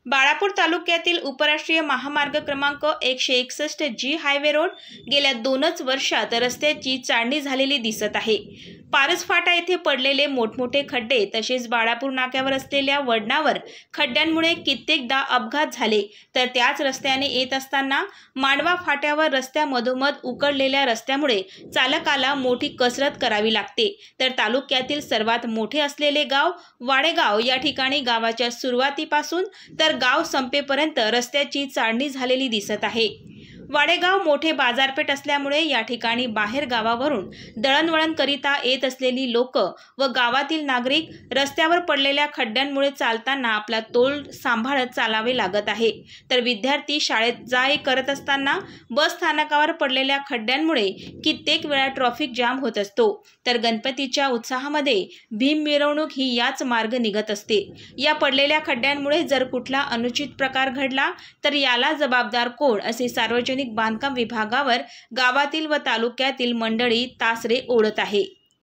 बाळापूर तालुक्यातील उपराष्ट्रीय महामार्ग क्रमांक 161 जी हायवे रोड गेल्या 2च वर्षात रस्त्याची चाळणी झालेली दिसत आहे। पारस फाटा येथे पडलेले मोठमोठे खड्डे तसेच बाळापूर नाक्यावर असलेल्या वळणावर खड्ड्यांमुळे कित्येकदा अपघात झाले, तर त्याच रस्त्याने येत असताना मांडवा फाट्यावर रस्त्यामधोमध उकडलेल्या रस्त्यामुळे चालकाला मोठी कसरत करावी लागते। तर तालुक्यातील सर्वात मोठे असलेले गाव वाडेगाव या ठिकाणी गावाच्या सुरुवातीपासून तर गाव संपेपर्यंत रस्त्याची चाळणी झालेली दिसत आहे। वाडेगाव मोठे बाजारपेठ असल्यामुळे या ठिकाणी बाहेर गावावरून दळणवळण करिता येत असलेली लोक व गावातील नागरिक रस्त्यावर पडलेल्या खड्ड्यांमुळे चालताना आपला तोल सांभाळत चालावे लागत आहे। तर विद्यार्थी शाळेत जाय करत असताना बस स्थानकावर पडलेल्या खड्ड्यांमुळे कित्येक वेळा ट्रॅफिक जाम होत असतो। तर गणपतीच्या उत्साहामध्ये भीम मिरवणूक ही याच मार्ग निघत असते। या पडलेल्या खड्ड्यांमुळे जर कुठला अनुचित प्रकार घडला तर याला जबाबदार कोण असे सार्वजनिक बांधकाम विभागावर गावातील व तालुक्यातील मंडळी तासरे ओढत आहे।